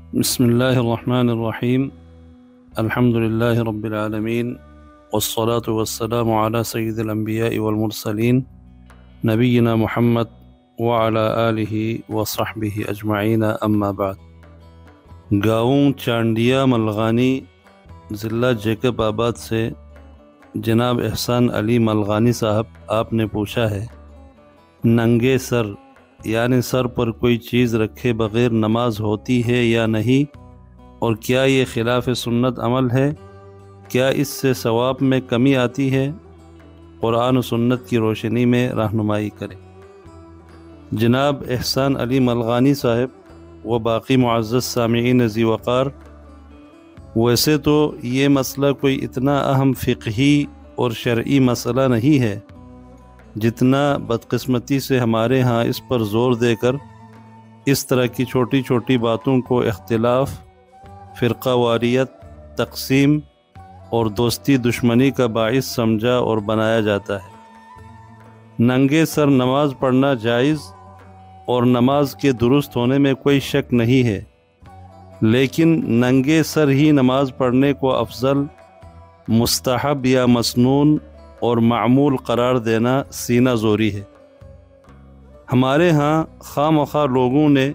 بسم الله الرحمن الرحيم. الحمد لله رب العالمين، والصلاة والسلام على سيد الأنبياء والمرسلين نبينا محمد وعلى آله وصحبه أجمعين، أما بعد۔ گاؤں چانڈیا ملغانی، ضلع جیکب آباد سے جناب احسان علی ملغانی صاحب آپ نے پوچھا ہے، ننگے سر یعنی سر پر کوئی چیز رکھے بغیر نماز ہوتی ہے یا نہیں، اور کیا یہ خلاف سنت عمل ہے؟ کیا اس سے ثواب میں کمی آتی ہے؟ قرآن و سنت کی روشنی میں رہنمائی کریں۔ جناب احسان علی ملغانی صاحب و باقی معزز سامعین ذی وقار، ویسے تو یہ مسئلہ کوئی اتنا اہم فقہی اور شرعی مسئلہ نہیں ہے جتنا بدقسمتی سے ہمارے ہاں اس پر زور دے کر اس طرح کی چھوٹی چھوٹی باتوں کو اختلاف، فرقہ واریت، تقسیم اور دوستی دشمنی کا باعث سمجھا اور بنایا جاتا ہے۔ ننگے سر نماز پڑھنا جائز اور نماز کے درست ہونے میں کوئی شک نہیں ہے، لیکن ننگے سر ہی نماز پڑھنے کو افضل، مستحب یا مسنون اور معمول قرار دینا سینہ زوری ہے۔ ہمارے ہاں خواہ مخواہ لوگوں نے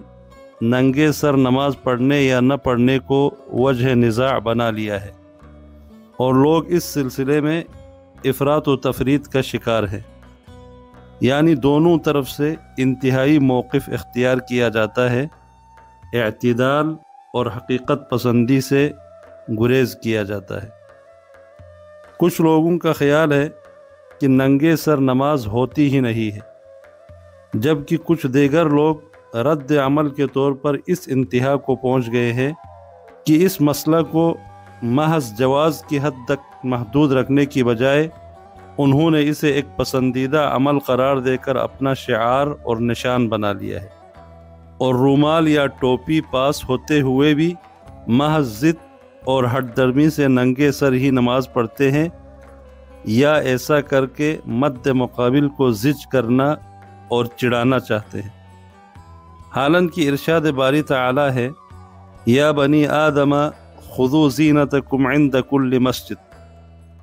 ننگے سر نماز پڑھنے یا نہ پڑھنے کو وجہ نزاع بنا لیا ہے، اور لوگ اس سلسلے میں افراط و تفریط کا شکار ہے، یعنی دونوں طرف سے انتہائی موقف اختیار کیا جاتا ہے، اعتدال اور حقیقت پسندی سے گریز کیا جاتا ہے۔ کچھ لوگوں کا خیال ہے کہ ننگے سر نماز ہوتی ہی نہیں ہے، جبکہ کچھ دیگر لوگ رد عمل کے طور پر اس انتہا کو پہنچ گئے ہیں کہ اس مسئلہ کو محض جواز کی حد تک محدود رکھنے کی بجائے انہوں نے اسے ایک پسندیدہ عمل قرار دے کر اپنا شعار اور نشان بنا لیا ہے، اور رومال یا ٹوپی پاس ہوتے ہوئے بھی محض ضد اور ہٹ درمی سے ننگے سر ہی نماز پڑھتے ہیں، یا ایسا کر کے مد مقابل کو زج کرنا اور چڑھانا چاہتے ہیں۔ حالانکہ ارشاد باری تعالی ہے، یا بنی آدم خذوا زینتکم عند کل مسجد،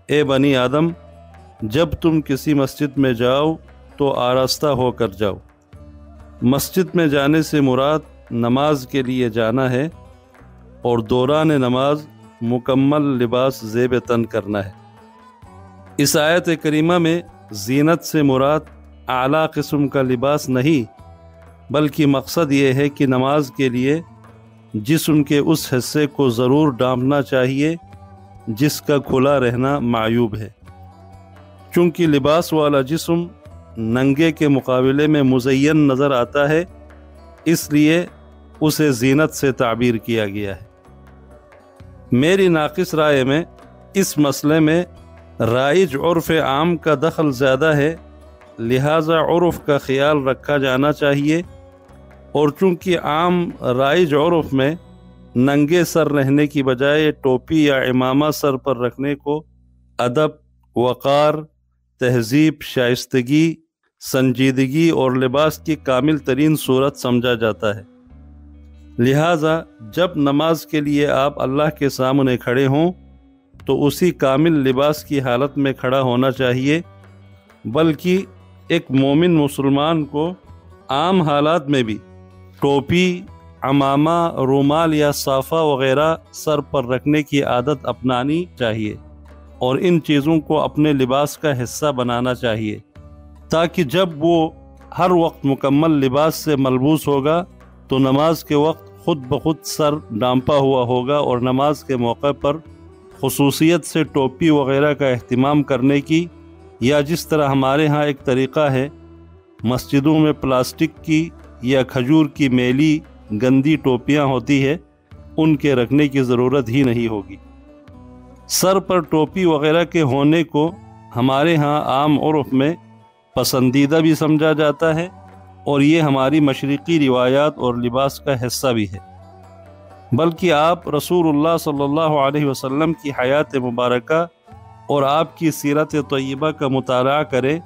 اے بنی آدم جب تم کسی مسجد میں جاؤ تو آراستہ ہو کر جاؤ۔ مسجد میں جانے سے مراد نماز کے لیے جانا ہے، اور دوران نماز مکمل لباس زیب تن کرنا ہے۔ اس آیت کریمہ میں زینت سے مراد اعلیٰ قسم کا لباس نہیں، بلکہ مقصد یہ ہے کہ نماز کے لیے جسم کے اس حصے کو ضرور ڈھانپنا چاہیے جس کا کھلا رہنا معیوب ہے، چونکہ لباس والا جسم ننگے کے مقابلے میں مزین نظر آتا ہے، اس لیے اسے زینت سے تعبیر کیا گیا ہے۔ میری ناقص رائے میں اس مسئلے میں رائج عرف عام کا دخل زیادہ ہے، لہٰذا عرف کا خیال رکھا جانا چاہیے، اور چونکہ عام رائج عرف میں ننگے سر رہنے کی بجائے ٹوپی یا عمامہ سر پر رکھنے کو ادب، وقار، تہذیب، شائستگی، سنجیدگی اور لباس کی کامل ترین صورت سمجھا جاتا ہے، لہٰذا جب نماز کے لیے آپ اللہ کے سامنے کھڑے ہوں تو اسی کامل لباس کی حالت میں کھڑا ہونا چاہیے، بلکہ ایک مومن مسلمان کو عام حالات میں بھی ٹوپی، عمامہ، رومال یا صافہ وغیرہ سر پر رکھنے کی عادت اپنانی چاہیے، اور ان چیزوں کو اپنے لباس کا حصہ بنانا چاہیے، تاکہ جب وہ ہر وقت مکمل لباس سے ملبوس ہوگا تو نماز کے وقت خود بخود سر ڈھانپا ہوا ہوگا، اور نماز کے موقع پر خصوصیت سے ٹوپی وغیرہ کا اہتمام کرنے کی، یا جس طرح ہمارے ہاں ایک طریقہ ہے مسجدوں میں پلاسٹک کی یا کھجور کی میلی گندی ٹوپیاں ہوتی ہے، ان کے رکھنے کی ضرورت ہی نہیں ہوگی۔ سر پر ٹوپی وغیرہ کے ہونے کو ہمارے ہاں عام عرف میں پسندیدہ بھی سمجھا جاتا ہے، اور یہ ہماری مشرقی روایات اور لباس کا حصہ بھی ہے، بلکہ آپ رسول اللہ صلی اللہ علیہ وسلم کی حیات مبارکہ اور آپ کی سیرت طیبہ کا مطالعہ کریں،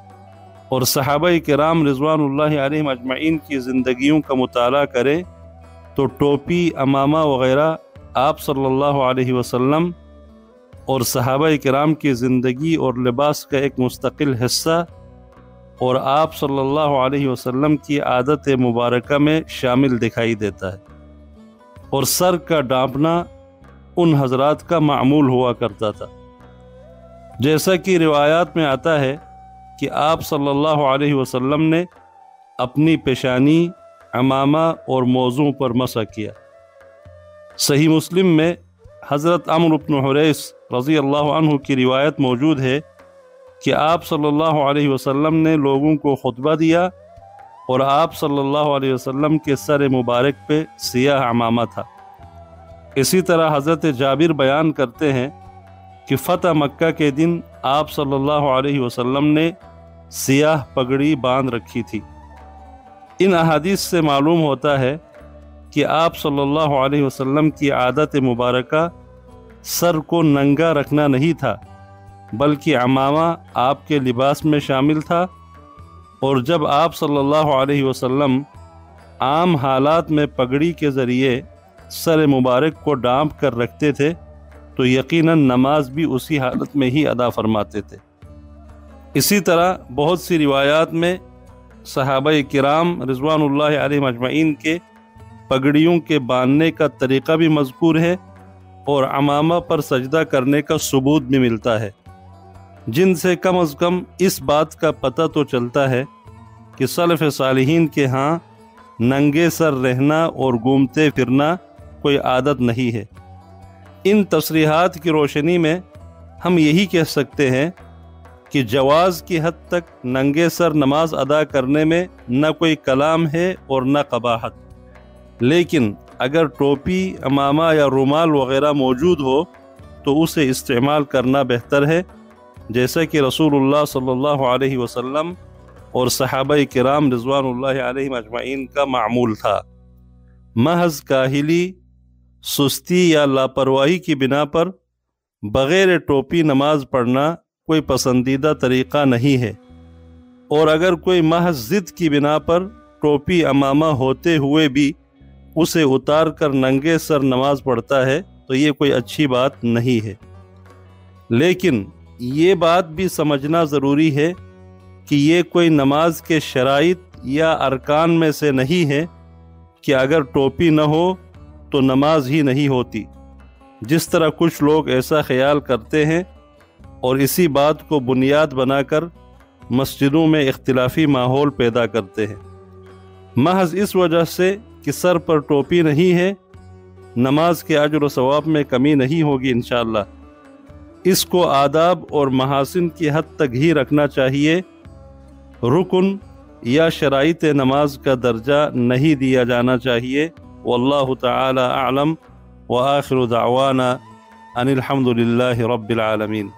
اور صحابہ کرام رضوان اللہ علیہم اجمعین کی زندگیوں کا مطالعہ کریں تو ٹوپی، عمامہ وغیرہ آپ صلی اللہ علیہ وسلم اور صحابہ کرام کی زندگی اور لباس کا ایک مستقل حصہ اور آپ صلی اللہ علیہ وسلم کی عادت مبارکہ میں شامل دکھائی دیتا ہے، اور سر کا ڈانپنا ان حضرات کا معمول ہوا کرتا تھا، جیسا کہ روایات میں آتا ہے کہ آپ صلی اللہ علیہ وسلم نے اپنی پیشانی، عمامہ اور موزوں پر مسح کیا۔ صحیح مسلم میں حضرت عمرو بن حریث رضی اللہ عنہ کی روایت موجود ہے کہ آپ صلی اللہ علیہ وسلم نے لوگوں کو خطبہ دیا اور آپ صلی اللہ علیہ وسلم کے سر مبارک پہ سیاہ عمامہ تھا۔ اسی طرح حضرت جابر بیان کرتے ہیں کہ فتح مکہ کے دن آپ صلی اللہ علیہ وسلم نے سیاہ پگڑی باندھ رکھی تھی۔ ان احادیث سے معلوم ہوتا ہے کہ آپ صلی اللہ علیہ وسلم کی عادت مبارکہ سر کو ننگا رکھنا نہیں تھا، بلکہ عمامہ آپ کے لباس میں شامل تھا، اور جب آپ صلی اللہ علیہ وسلم عام حالات میں پگڑی کے ذریعے سر مبارک کو ڈانپ کر رکھتے تھے تو یقیناً نماز بھی اسی حالت میں ہی ادا فرماتے تھے۔ اسی طرح بہت سی روایات میں صحابہ کرام رضوان اللہ علیہم اجمعین کے پگڑیوں کے باندھنے کا طریقہ بھی مذکور ہے، اور عمامہ پر سجدہ کرنے کا ثبوت بھی ملتا ہے، جن سے کم از کم اس بات کا پتہ تو چلتا ہے کہ سلف صالحین کے ہاں ننگے سر رہنا اور گھومتے پھرنا کوئی عادت نہیں ہے۔ ان تصریحات کی روشنی میں ہم یہی کہہ سکتے ہیں کہ جواز کی حد تک ننگے سر نماز ادا کرنے میں نہ کوئی کلام ہے اور نہ قباحت، لیکن اگر ٹوپی، عمامہ یا رومال وغیرہ موجود ہو تو اسے استعمال کرنا بہتر ہے، جیسا کہ رسول اللہ صلی اللہ علیہ وسلم اور صحابہ کرام رضوان اللہ علیہم اجمعین کا معمول تھا۔ محض کاہلی، سستی یا لاپرواہی کی بنا پر بغیر ٹوپی نماز پڑھنا کوئی پسندیدہ طریقہ نہیں ہے، اور اگر کوئی محض ضد کی بنا پر ٹوپی، عمامہ ہوتے ہوئے بھی اسے اتار کر ننگے سر نماز پڑھتا ہے تو یہ کوئی اچھی بات نہیں ہے۔ لیکن یہ بات بھی سمجھنا ضروری ہے کہ یہ کوئی نماز کے شرائط یا ارکان میں سے نہیں ہے کہ اگر ٹوپی نہ ہو تو نماز ہی نہیں ہوتی، جس طرح کچھ لوگ ایسا خیال کرتے ہیں اور اسی بات کو بنیاد بنا کر مسجدوں میں اختلافی ماحول پیدا کرتے ہیں۔ محض اس وجہ سے کہ سر پر ٹوپی نہیں ہے نماز کے اجر و ثواب میں کمی نہیں ہوگی انشاءاللہ۔ اس کو آداب اور محاسن کی حد تک ہی رکھنا چاہیے، رکن یا شرائط نماز کا درجہ نہیں دیا جانا چاہیے۔ واللہ تعالی اعلم، وآخر دعوانا ان الحمد للہ رب العالمین۔